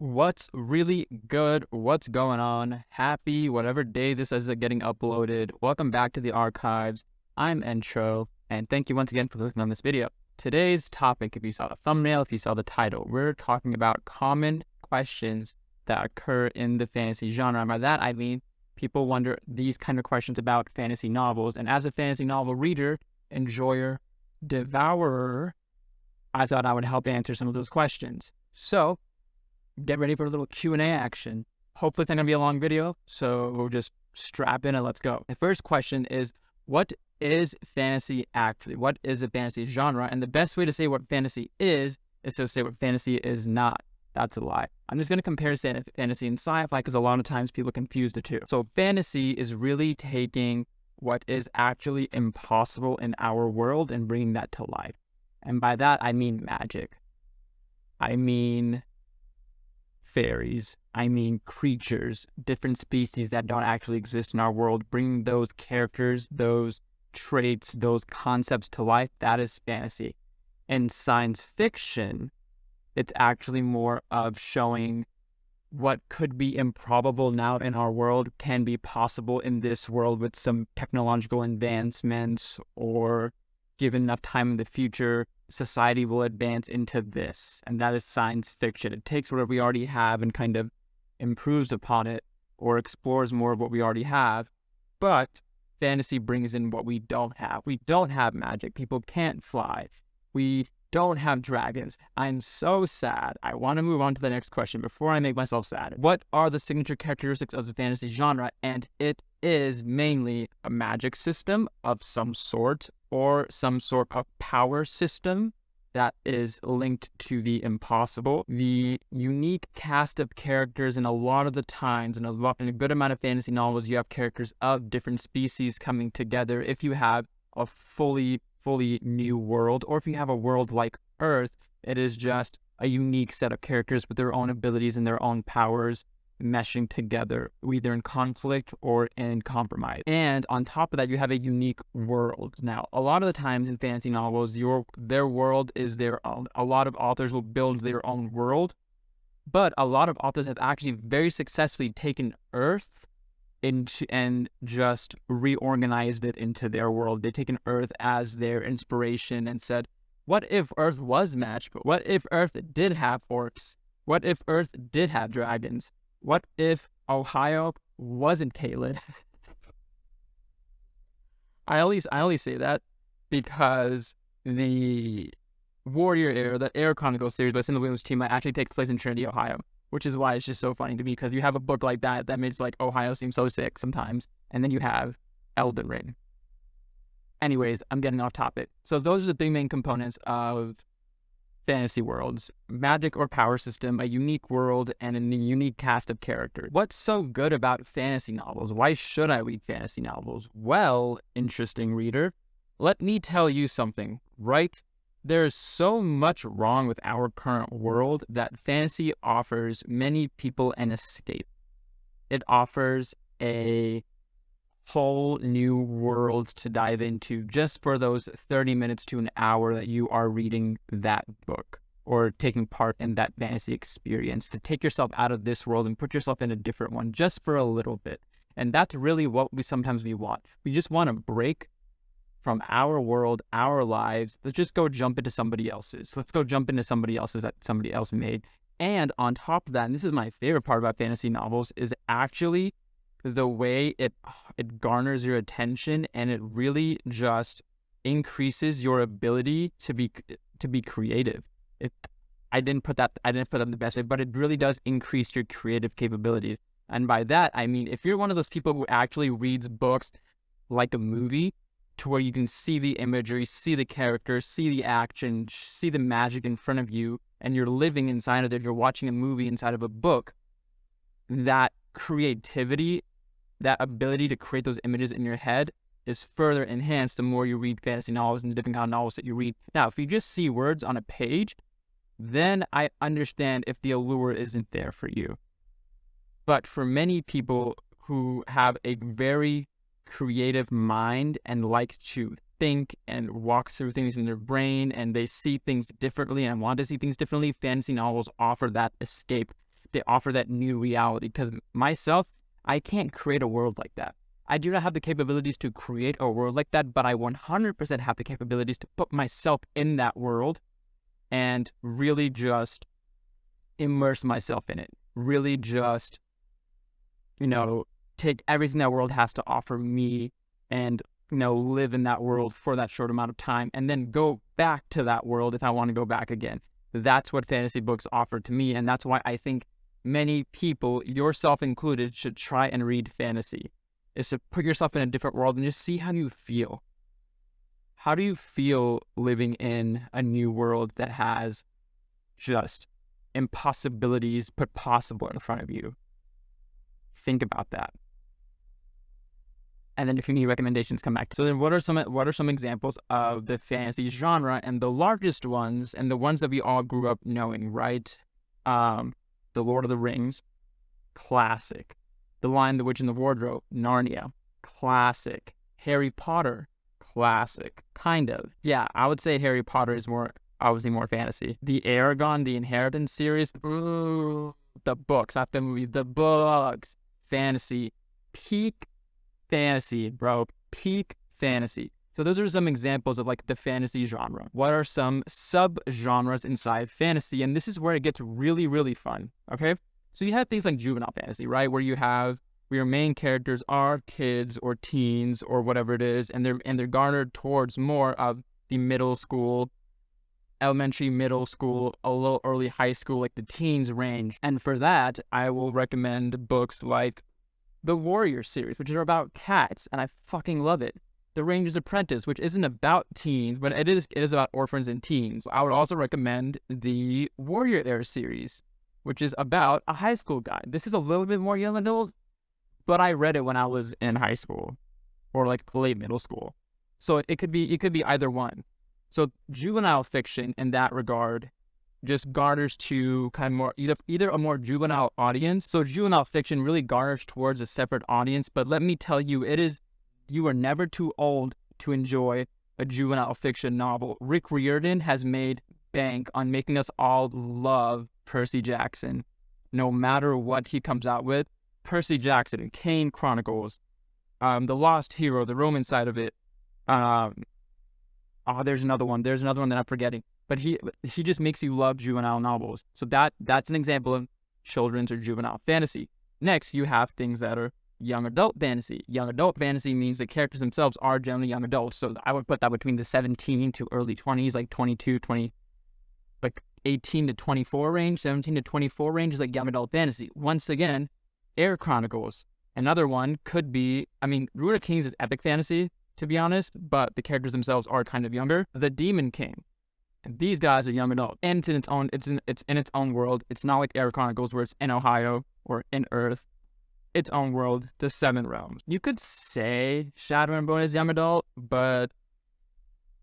What's really good? What's going on? Happy whatever day this is getting uploaded. Welcome back to the archives. I'm Entro, and thank you once again for clicking on this video. Today's topic, if you saw the thumbnail, if you saw the title, we're talking about common questions that occur in the fantasy genre. And by that, I mean people wonder these kind of questions about fantasy novels. And as a fantasy novel reader, enjoyer, devourer, I thought I would help answer some of those questions. So, get ready for a little Q&A action. Hopefully it's not going to be a long video, so just strap in and let's go. The first question is, what is fantasy actually? What is a fantasy genre? And the best way to say what fantasy is to say what fantasy is not. That's a lie. I'm just going to compare fantasy and sci-fi because a lot of times people confuse the two. So fantasy is really taking what is actually impossible in our world and bringing that to life. And by that, I mean magic. I mean fairies, I mean creatures, different species that don't actually exist in our world, bringing those characters, those traits, those concepts to life. That is fantasy. In science fiction, it's actually more of showing what could be improbable now in our world can be possible in this world with some technological advancements, or given enough time in the future, society will advance into this. And that is science fiction. It takes whatever we already have and kind of improves upon it or explores more of what we already have. But fantasy brings in what we don't have. We don't have magic. People can't fly. We don't have dragons. I'm so sad. I want to move on to the next question before I make myself sad. What are the signature characteristics of the fantasy genre? And it is mainly a magic system of some sort, or some sort of power system that is linked to the impossible. The unique cast of characters, and a lot of the times, in a good amount of fantasy novels, you have characters of different species coming together. If you have a fully new world, or if you have a world like Earth, it is just a unique set of characters with their own abilities and their own powers meshing together, either in conflict or in compromise. And on top of that, you have a unique world. Now, a lot of the times in fantasy novels, their world is their own. A lot of authors will build their own world, but a lot of authors have actually very successfully taken Earth into and just reorganized it into their world. They've taken Earth as their inspiration and said, what if Earth was magical? What if Earth did have orcs? What if Earth did have dragons? What if Ohio wasn't Caelid? I only say that because the Warrior Era, the Air Chronicles series by Cindy Williams' team, actually takes place in Trinity, Ohio, which is why it's just so funny to me, because you have a book like that makes like Ohio seem so sick sometimes, and then you have Elden Ring. Anyways, I'm getting off topic. So those are the three main components of fantasy worlds: magic or power system, a unique world, and a unique cast of characters. What's so good about fantasy novels? Why should I read fantasy novels? Well, interesting reader, let me tell you something, right? There's so much wrong with our current world that fantasy offers many people an escape. It offers a whole new world to dive into just for those 30 minutes to an hour that you are reading that book or taking part in that fantasy experience, to take yourself out of this world and put yourself in a different one just for a little bit. And that's really what we sometimes want. We just want to break from our world, our lives. Let's just go jump into somebody else's. Let's go jump into somebody else's that somebody else made. And on top of that, and this is my favorite part about fantasy novels, is actually the way it garners your attention, and it really just increases your ability to be creative. I didn't put that in the best way, but it really does increase your creative capabilities. And by that, I mean, if you're one of those people who actually reads books like a movie, to where you can see the imagery, see the characters, see the action, see the magic in front of you, and you're living inside of it, you're watching a movie inside of a book, that creativity, that ability to create those images in your head is further enhanced the more you read fantasy novels and the different kind of novels that you read. Now, if you just see words on a page, then I understand if the allure isn't there for you. But for many people who have a very creative mind and like to think and walk through things in their brain, and they see things differently and want to see things differently, fantasy novels offer that escape. they offer that new reality. Because myself, I can't create a world like that. I do not have the capabilities to create a world like that, but I 100% have the capabilities to put myself in that world and really just immerse myself in it. Really just, take everything that world has to offer me and, live in that world for that short amount of time and then go back to that world if I want to go back again. That's what fantasy books offer to me, and that's why I think many people, yourself included, should try and read fantasy, is to put yourself in a different world and just see how you feel. How do you feel living in a new world that has just impossibilities put possible in front of you? Think about that. And then if you need recommendations, come back. So then what are some examples of the fantasy genre? And the largest ones, and the ones that we all grew up knowing, right? The Lord of the Rings, classic. The Lion, the Witch, and the Wardrobe, Narnia, classic. Harry Potter, classic. Kind of. Yeah, I would say Harry Potter is obviously more fantasy. The Aragon, the Inheritance series, ooh, the books, not the movie, the books. Fantasy, peak fantasy, bro, peak fantasy. So those are some examples of like the fantasy genre. What are some sub-genres inside fantasy? And this is where it gets really, really fun, okay? So you have things like juvenile fantasy, right? Where your main characters are kids or teens or whatever it is, and they're garnered towards more of the middle school, elementary, middle school, a little early high school, like the teens range. And for that, I will recommend books like the Warrior series, which are about cats, and I fucking love it. The Ranger's Apprentice, which isn't about teens, but it is about orphans and teens. I would also recommend the Warrior Era series, which is about a high school guy. This is a little bit more young adult, but I read it when I was in high school or like late middle school. So it could be either one. So juvenile fiction in that regard just garners to kind of more either a more juvenile audience. So juvenile fiction really garners towards a separate audience, but let me tell you, you are never too old to enjoy a juvenile fiction novel. Rick Riordan has made bank on making us all love Percy Jackson. No matter what he comes out with, Percy Jackson and Kane Chronicles, The Lost Hero, the Roman side of it. There's another one that I'm forgetting. But he just makes you love juvenile novels. So that's an example of children's or juvenile fantasy. Next, you have things that are young adult fantasy. Young adult fantasy means the characters themselves are generally young adults. So I would put that between the 17 to early 20s, like 22, 20, like 18 to 24 range. 17 to 24 range is like young adult fantasy. Once again, Air Chronicles. Another one could be, Ruin of Kings is epic fantasy, to be honest, but the characters themselves are kind of younger. The Demon King. And these guys are young adult, and it's in its own world. It's not like Air Chronicles where it's in Ohio or in Earth. Its own world, the Seven Realms. You could say Shadow and Bone is young adult, but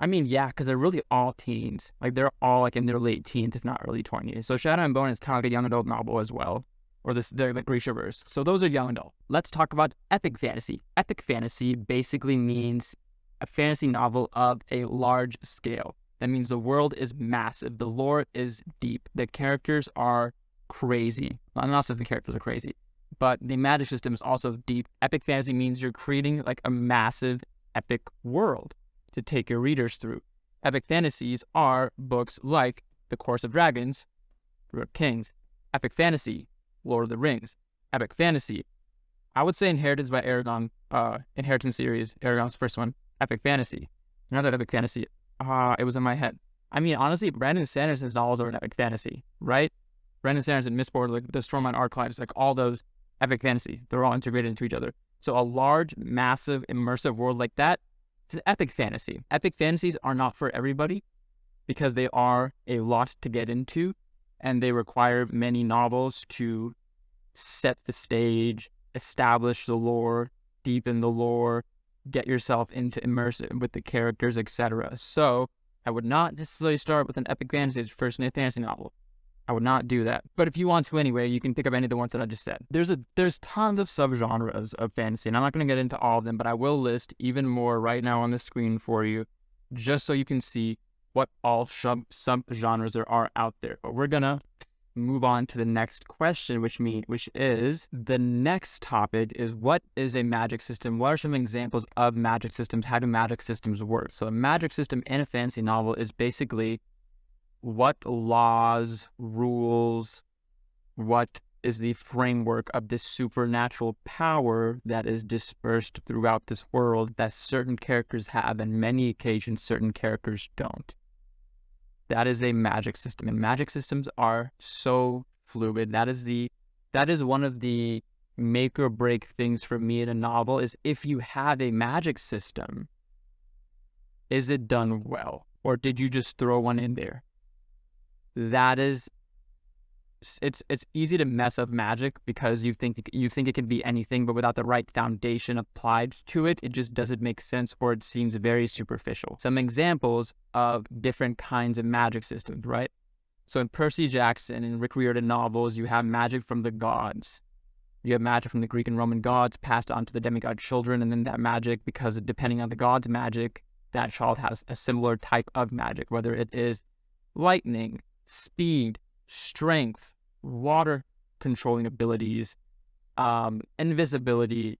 yeah, because they're really all teens. Like they're all like in their late teens, if not early 20s. So Shadow and Bone is kind of like a young adult novel as well, or they're like Grishaverse. So those are young adult. Let's talk about epic fantasy. Epic fantasy basically means a fantasy novel of a large scale. That means the world is massive. The lore is deep. The characters are crazy. Well, not so the characters are crazy, but the magic system is also deep. Epic fantasy means you're creating like a massive epic world to take your readers through. Epic fantasies are books like The Course of Dragons, Ruin of Kings. Epic fantasy, Lord of the Rings. Epic fantasy, I would say Inheritance by Aragon, Inheritance series, Aragon's first one. Epic fantasy. Another epic fantasy. It was in my head. Honestly, Brandon Sanderson's novels are an epic fantasy, right? Brandon Sanderson, Mistborn, like the Stormlight Archives, like all those epic fantasy. They're all integrated into each other. So a large, massive, immersive world like that, it's an epic fantasy. Epic fantasies are not for everybody because they are a lot to get into, and they require many novels to set the stage, establish the lore, deepen the lore, get yourself into immersive with the characters, etc. So I would not necessarily start with an epic fantasy as your first fantasy novel. I would not do that. But if you want to anyway, you can pick up any of the ones that I just said. There's tons of subgenres of fantasy, and I'm not going to get into all of them, but I will list even more right now on the screen for you, just so you can see what all subgenres there are out there. But we're gonna move on to the next question, which is the next topic is, what is a magic system? What are some examples of magic systems? How do magic systems work? So a magic system in a fantasy novel is basically what laws, rules, what is the framework of this supernatural power that is dispersed throughout this world that certain characters have, and many occasions certain characters don't. That is a magic system, and magic systems are so fluid. That is one of the make or break things for me in a novel, is if you have a magic system, is it done well? Or did you just throw one in there? It's easy to mess up magic because you think it can be anything, but without the right foundation applied to it, it just doesn't make sense, or it seems very superficial. Some examples of different kinds of magic systems, right? So in Percy Jackson and Rick Riordan novels, you have magic from the gods. You have magic from the Greek and Roman gods passed on to the demigod children, and then that magic, because depending on the god's magic, that child has a similar type of magic, whether it is lightning, speed, strength, water controlling abilities, invisibility,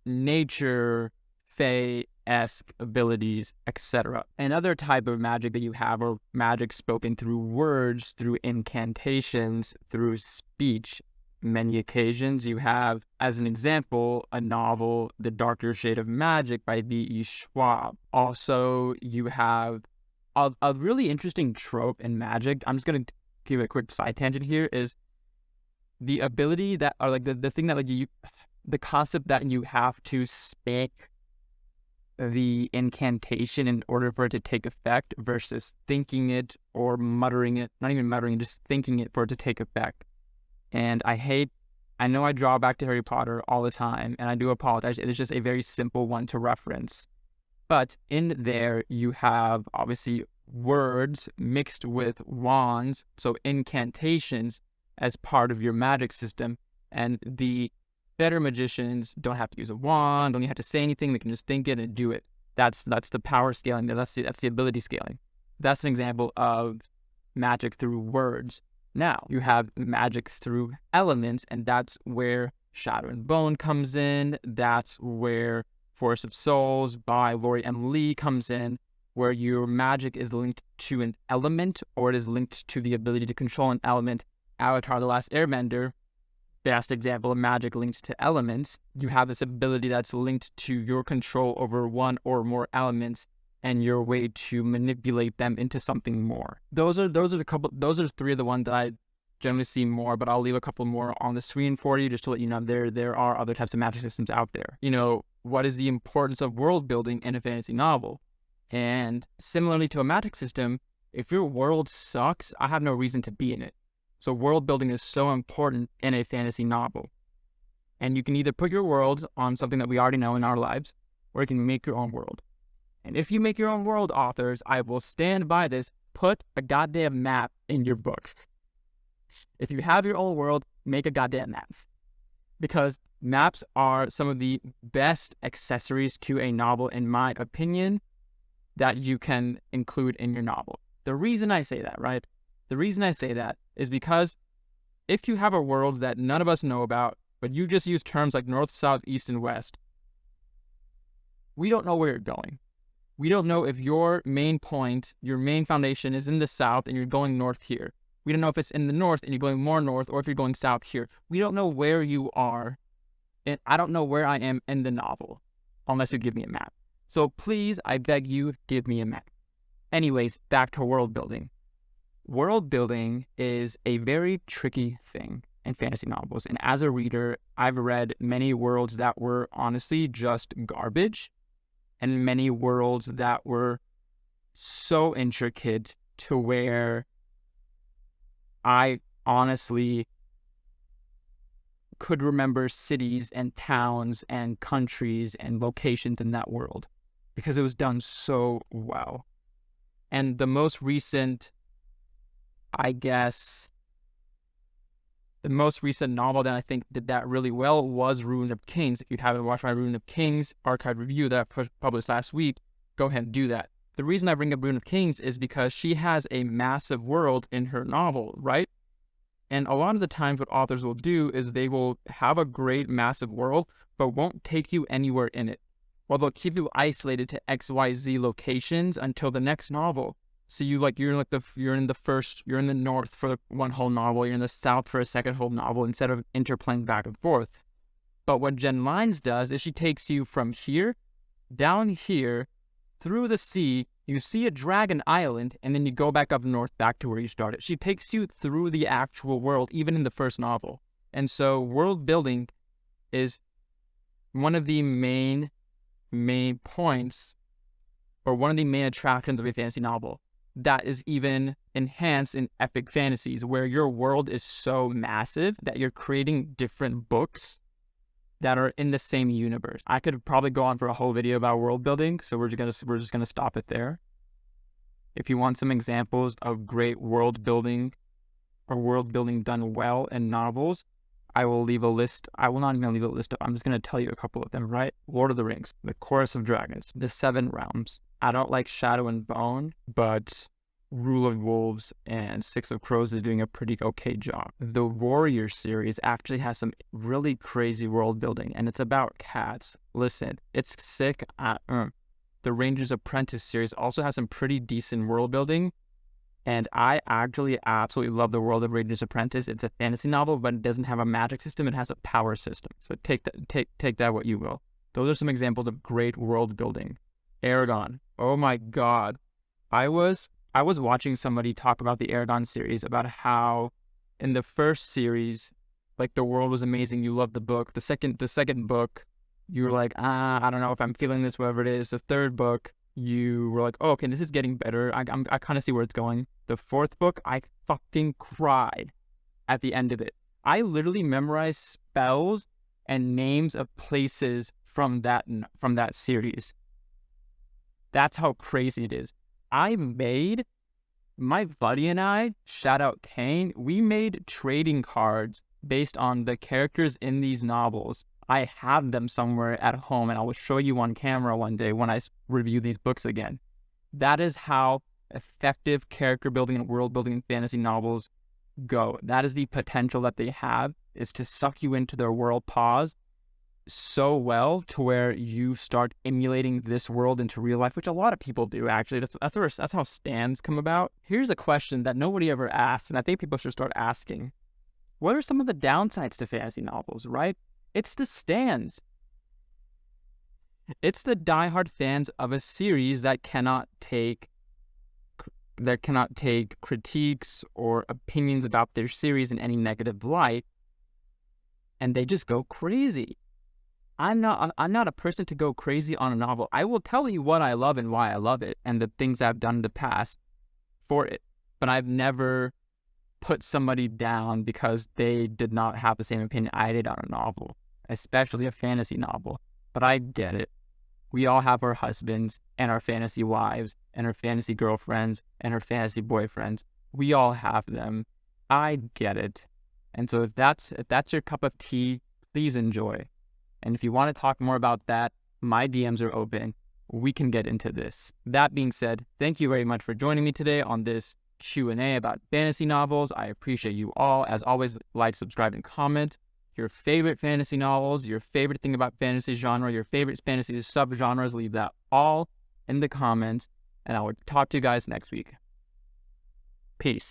nature, fae-esque abilities, etc. Another type of magic that you have are magic spoken through words, through incantations, through speech. Many occasions you have, as an example, a novel, The Darker Shade of Magic by V.E. Schwab. Also, you have a really interesting trope in magic. I'm just going to give a quick side tangent here, is the ability that, or like the thing that like the concept that you have to speak the incantation in order for it to take effect versus thinking it or muttering it, not even muttering, just thinking it for it to take effect. And I know I draw back to Harry Potter all the time, and I do apologize. It is just a very simple one to reference. But in there, you have obviously words mixed with wands, so incantations as part of your magic system. And the better magicians don't have to use a wand, don't have to say anything. They can just think it and do it. That's the power scaling. That's the ability scaling. That's an example of magic through words. Now, you have magic through elements, and that's where Shadow and Bone comes in. That's where Force of Souls by Lori M. Lee comes in, where your magic is linked to an element, or it is linked to the ability to control an element. Avatar: The Last Airbender, best example of magic linked to elements. You have this ability that's linked to your control over one or more elements and your way to manipulate them into something more. Those are three of the ones that I generally see more, but I'll leave a couple more on the screen for you just to let you know there are other types of magic systems out there. You know, what is the importance of world building in a fantasy novel? And similarly to a magic system, if your world sucks, I have no reason to be in it. So world building is so important in a fantasy novel. And you can either put your world on something that we already know in our lives, or you can make your own world. And if you make your own world, authors, I will stand by this, put a goddamn map in your book. If you have your own world, make a goddamn map. Because maps are some of the best accessories to a novel, in my opinion, that you can include in your novel. The reason I say that, right? The reason I say that is because if you have a world that none of us know about, but you just use terms like north, south, east, and west, we don't know where you're going. We don't know if your main point, your main foundation is in the south and you're going north here. We don't know if it's in the north and you're going more north, or if you're going south here. We don't know where you are, and I don't know where I am in the novel unless you give me a map. So please, I beg you, give me a map. Anyways, back to world building. World building is a very tricky thing in fantasy novels, and as a reader, I've read many worlds that were honestly just garbage, and many worlds that were so intricate to where I honestly could remember cities and towns and countries and locations in that world because it was done so well. And the most recent, I guess, the most recent novel that I think did that really well was Ruin of Kings. If you haven't watched my Ruin of Kings archive review that I published last week, go ahead and do that. The reason I bring up Ruin of Kings is because she has a massive world in her novel, right? And a lot of the times what authors will do is they will have a great massive world, but won't take you anywhere in it. Well, they'll keep you isolated to XYZ locations until the next novel. So you're in the north for one whole novel, you're in the south for a second whole novel instead of interplaying back and forth. But what Jen Lines does is she takes you from here, down here, through the sea, you see a dragon island, and then you go back up north, back to where you started. She takes you through the actual world, even in the first novel. And so world building is one of the main points, or one of the main attractions of a fantasy novel that is even enhanced in epic fantasies, where your world is so massive that you're creating different books that are in the same universe. I could probably go on for a whole video about world building, so we're just gonna stop it there. If you want some examples of great world building or world building done well in novels, I will leave a list. I will not even leave a list. I'm just gonna tell you a couple of them, right? Lord of the Rings, The Chorus of Dragons, The Seven Realms. I don't like Shadow and Bone, but Rule of Wolves and Six of Crows is doing a pretty okay job. The Warrior series actually has some really crazy world building, and it's about cats. Listen, it's sick. The Ranger's Apprentice series also has some pretty decent world building, and I actually absolutely love the world of Ranger's Apprentice. It's a fantasy novel, but it doesn't have a magic system. It has a power system. So take that what you will. Those are some examples of great world building. Aragon. Oh my God. I was watching somebody talk about the Aragon series, about how in the first series, like, the world was amazing. You loved the book. The second book, you were like, I don't know if I'm feeling this, whatever it is. The third book, you were like, oh, okay, this is getting better. I kind of see where it's going. The fourth book, I fucking cried at the end of it. I literally memorized spells and names of places from that series. That's how crazy it is. My buddy and I, shout out Kane, we made trading cards based on the characters in these novels. I have them somewhere at home, and I will show you on camera one day when I review these books again. That is how effective character building and world building in fantasy novels go. That is the potential that they have, is to suck you into their world pause so well to where you start emulating this world into real life, which a lot of people do, actually. That's how stands come about. Here's a question that nobody ever asked, and I think people should start asking. What are some of the downsides to fantasy novels, right? It's the stands. It's the diehard fans of a series that cannot take critiques or opinions about their series in any negative light, and they just go crazy. I'm not a person to go crazy on a novel. I will tell you what I love and why I love it and the things I've done in the past for it. But I've never put somebody down because they did not have the same opinion I did on a novel, especially a fantasy novel. But I get it. We all have our husbands and our fantasy wives and our fantasy girlfriends and our fantasy boyfriends. We all have them. I get it. And so if that's your cup of tea, please enjoy. And if you want to talk more about that, my DMs are open. We can get into this. That being said, thank you very much for joining me today on this Q&A about fantasy novels. I appreciate you all. As always, like, subscribe, and comment your favorite fantasy novels, your favorite thing about fantasy genre, your favorite fantasy subgenres. Leave that all in the comments, and I will talk to you guys next week. Peace.